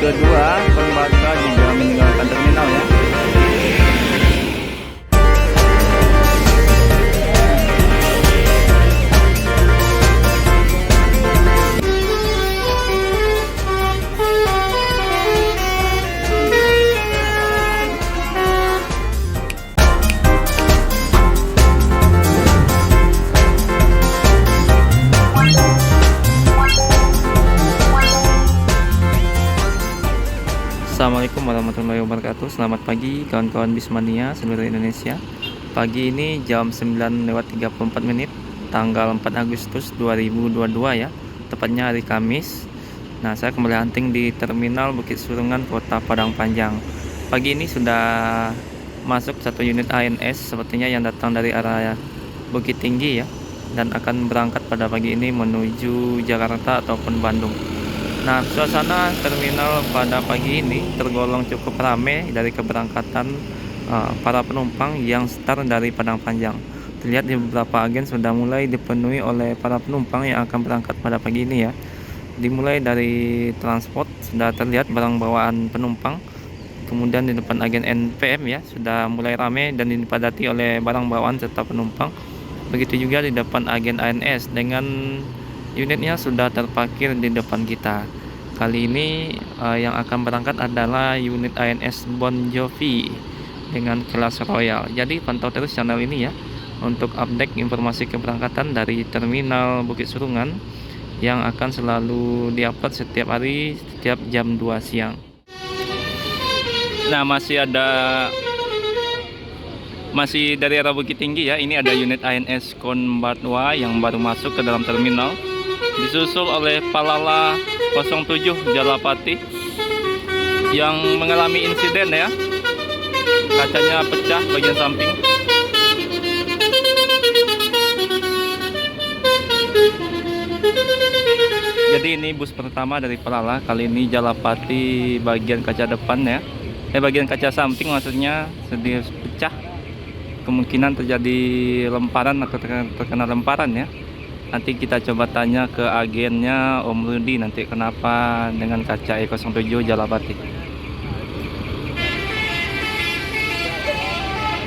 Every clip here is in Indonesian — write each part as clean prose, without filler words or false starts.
kedua Konbata juga meninggalkan terminal ya. Assalamualaikum warahmatullahi wabarakatuh. Selamat pagi kawan-kawan Bismania seluruh Indonesia. Pagi ini jam 9:34 tanggal 4 Agustus 2022 ya, tepatnya hari Kamis. Nah, saya kembali hunting di Terminal Bukit Surungan, Kota Padang Panjang. Pagi ini sudah masuk satu unit ANS sepertinya yang datang dari arah Bukit Tinggi ya, dan akan berangkat pada pagi ini menuju Jakarta ataupun Bandung. Nah, suasana terminal pada pagi ini tergolong cukup ramai dari keberangkatan para penumpang yang start dari Padang Panjang. Terlihat di beberapa agen sudah mulai dipenuhi oleh para penumpang yang akan berangkat pada pagi ini ya. Dimulai dari transport sudah terlihat barang bawaan penumpang. Kemudian di depan agen NPM ya sudah mulai ramai dan dipadati oleh barang bawaan serta penumpang. Begitu juga di depan agen ANS dengan unitnya sudah terparkir di depan kita. Kali ini yang akan berangkat adalah unit ANS Bon Jovi dengan kelas Royal. Jadi pantau terus channel ini ya untuk update informasi keberangkatan dari Terminal Bukit Surungan yang akan selalu diupload setiap hari setiap jam 2 siang. Nah, masih dari arah Bukit Tinggi ya. Ini ada unit ANS Konbatwa yang baru masuk ke dalam terminal, disusul oleh Palala 07 Jalapati yang mengalami insiden ya, kacanya pecah bagian samping. Jadi ini bus pertama dari Palala. Kali ini Jalapati bagian kaca depan ya, bagian kaca samping maksudnya sedikit pecah. Kemungkinan terjadi lemparan atau terkena lemparan ya. Nanti kita coba tanya ke agennya Om Rudi nanti kenapa dengan kaca E07 Jalapati.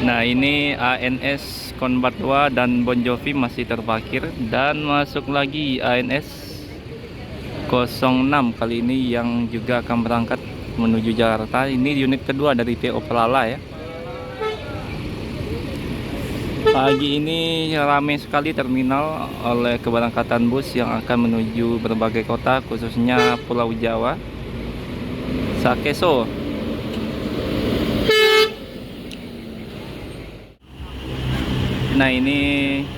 Nah, ini ANS Konbatwa dan Bon Jovi masih terparkir, dan masuk lagi ANS 06 kali ini yang juga akan berangkat menuju Jakarta. Ini unit kedua dari PO Palala ya. Pagi ini ramai sekali terminal oleh keberangkatan bus yang akan menuju berbagai kota, khususnya Pulau Jawa, Sakeso. Nah, ini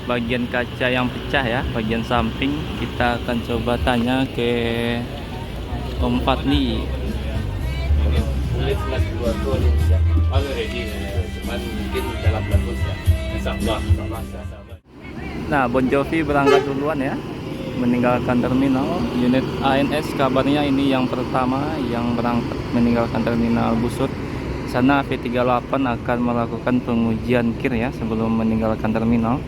bagian kaca yang pecah ya, bagian samping. Kita akan coba tanya ke Om Fatli. Nah, Bon Jovi berangkat duluan ya, meninggalkan terminal. Unit ANS kabarnya ini yang pertama yang berangkat meninggalkan terminal Busur. Sana V38 akan melakukan pengujian kir ya sebelum meninggalkan terminal.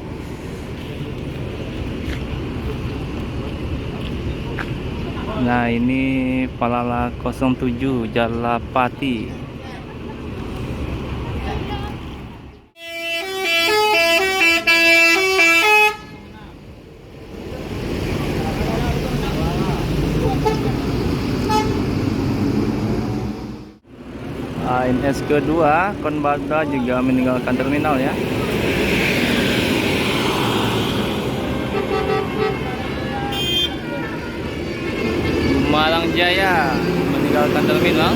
Nah, ini Palala 07 Jalapati. ANS kedua Konbata juga meninggalkan terminal ya. Malang Jaya meninggalkan terminal.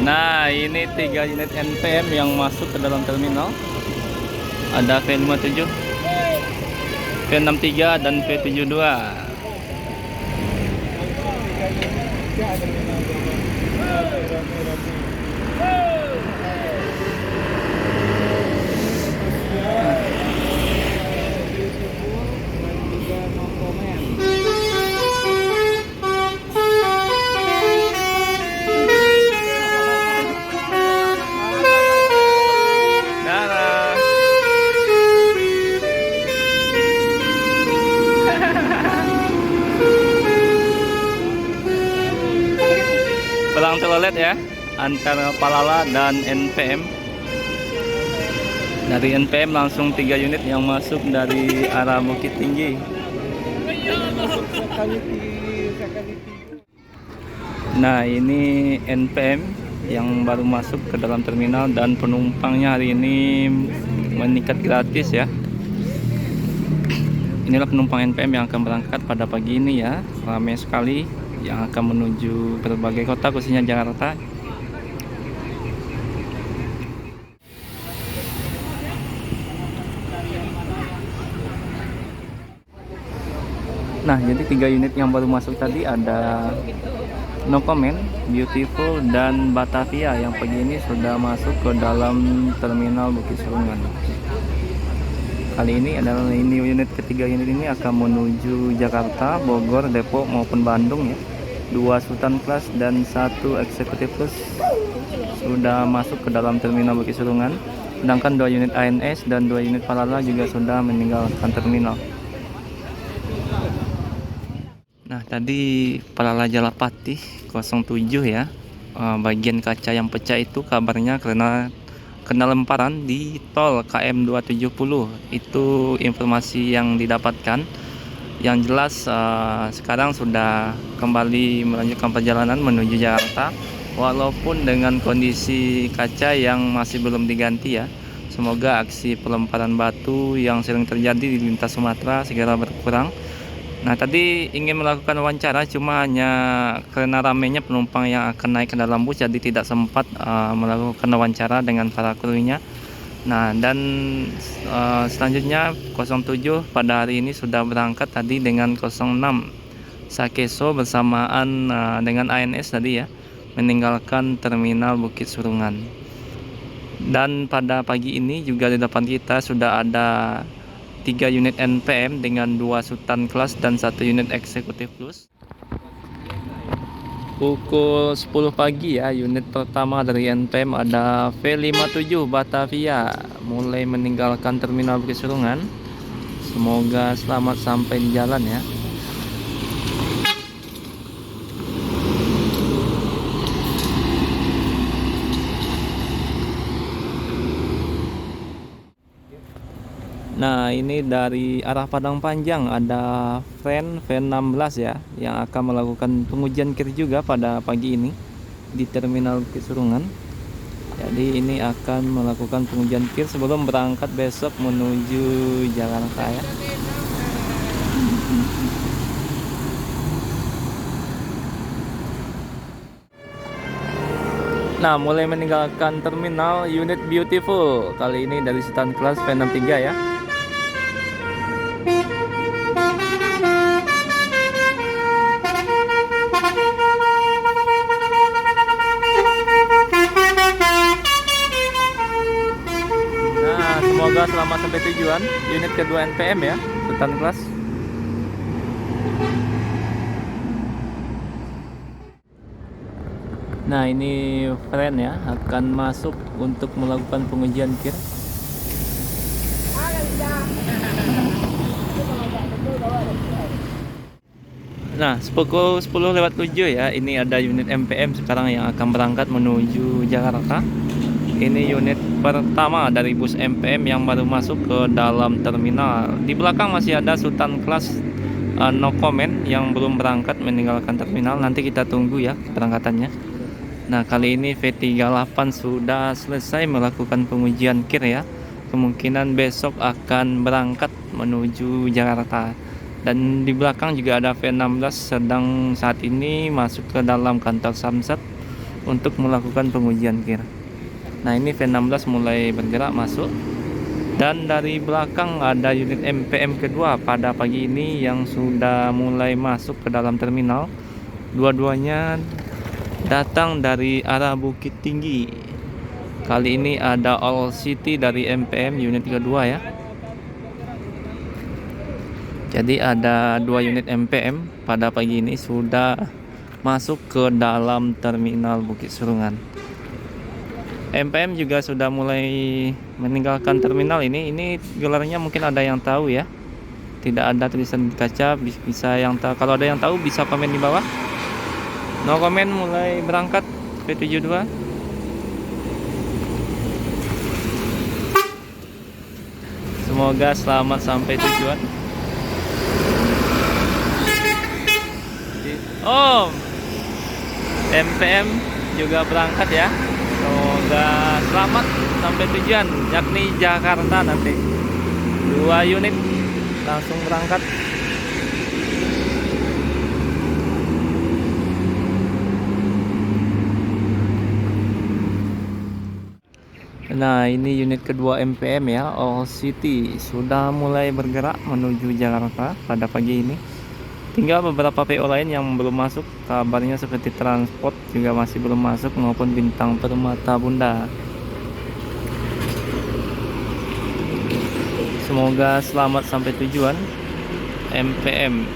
Nah, ini 3 unit NPM yang masuk ke dalam terminal. Ada V57, V63 dan V72. lolet ya antara Palala dan NPM. Dari NPM langsung 3 unit yang masuk dari arah Bukit Tinggi. Nah, ini NPM yang baru masuk ke dalam terminal dan penumpangnya hari ini meningkat gratis ya. Inilah penumpang NPM yang akan berangkat pada pagi ini ya, ramai sekali yang akan menuju berbagai kota khususnya Jakarta. Nah, jadi 3 unit yang baru masuk tadi ada No Comment, Beautiful, dan Batavia yang pagi ini sudah masuk ke dalam terminal Bukit Serungan. Kali ini adalah unit ketiga. Unit ini akan menuju Jakarta, Bogor, Depok maupun Bandung ya. 2 Sultan Class dan 1 Executive Plus sudah masuk ke dalam terminal Bukit Serungan. Sedangkan 2 unit ANS dan 2 unit Palala juga sudah meninggalkan terminal. Nah, tadi Palala Jalapati 07 ya, bagian kaca yang pecah itu kabarnya karena kena lemparan di tol KM 270. Itu informasi yang didapatkan. Yang jelas sekarang sudah kembali melanjutkan perjalanan menuju Jakarta, walaupun dengan kondisi kaca yang masih belum diganti ya. Semoga aksi pelemparan batu yang sering terjadi di lintas Sumatera segera berkurang. Nah, tadi ingin melakukan wawancara, cuma hanya karena ramainya penumpang yang akan naik ke dalam bus, jadi tidak sempat melakukan wawancara dengan para krunya. Nah, dan selanjutnya 07 pada hari ini sudah berangkat tadi dengan 06 Sakeso bersamaan dengan ANS tadi ya, meninggalkan terminal Bukit Serungan. Dan pada pagi ini juga di depan kita sudah ada 3 unit NPM dengan 2 Sultan Class dan 1 unit Executive Plus. Pukul 10 pagi ya, unit pertama dari NPM ada V57 Batavia mulai meninggalkan terminal Bukit Serungan. Semoga selamat sampai di jalan ya. Nah, ini dari arah Padang Panjang ada Van 16 ya, yang akan melakukan pengujian kir juga pada pagi ini di terminal Bukit Serungan. Jadi ini akan melakukan pengujian kir sebelum berangkat besok menuju Jakarta ya. Nah, mulai meninggalkan terminal unit Beautiful, kali ini dari Sultan Class V63 ya. Nah, semoga selamat sampai tujuan. Unit kedua NPM ya, Sultan Class. Nah, ini friend ya akan masuk untuk melakukan pengujian kir. Nah, pukul 10:07 ya, ini ada unit MPM sekarang yang akan berangkat menuju Jakarta. Ini unit pertama dari bus MPM yang baru masuk ke dalam terminal. Di belakang masih ada Sultan Class No Comment yang belum berangkat meninggalkan terminal. Nanti kita tunggu ya keberangkatannya. Nah, kali ini V38 sudah selesai melakukan pengujian kir ya. Kemungkinan besok akan berangkat menuju Jakarta. Dan di belakang juga ada V16 sedang saat ini masuk ke dalam kantor Samsat untuk melakukan pengujian kir. Nah, ini V16 mulai bergerak masuk. Dan dari belakang ada unit MPM kedua pada pagi ini yang sudah mulai masuk ke dalam terminal. Dua-duanya datang dari arah Bukit Tinggi. Kali ini ada All City dari MPM unit kedua ya. Jadi ada 2 unit MPM pada pagi ini sudah masuk ke dalam terminal Bukit Serungan. MPM juga sudah mulai meninggalkan terminal ini. Ini gelarnya mungkin ada yang tahu ya. Tidak ada tulisan di kaca, bisa yang tahu. Kalau ada yang tahu bisa komen di bawah. No Comment mulai berangkat SP72. Semoga selamat sampai tujuan. Om, MPM juga berangkat ya. Semoga selamat sampai tujuan, yakni Jakarta nanti. 2 unit langsung berangkat. Nah, ini unit kedua MPM ya, All City sudah mulai bergerak menuju Jakarta pada pagi ini. Tinggal beberapa PO lain yang belum masuk, kabarnya seperti transport juga masih belum masuk, maupun Bintang Permata Bunda. Semoga selamat sampai tujuan MPM.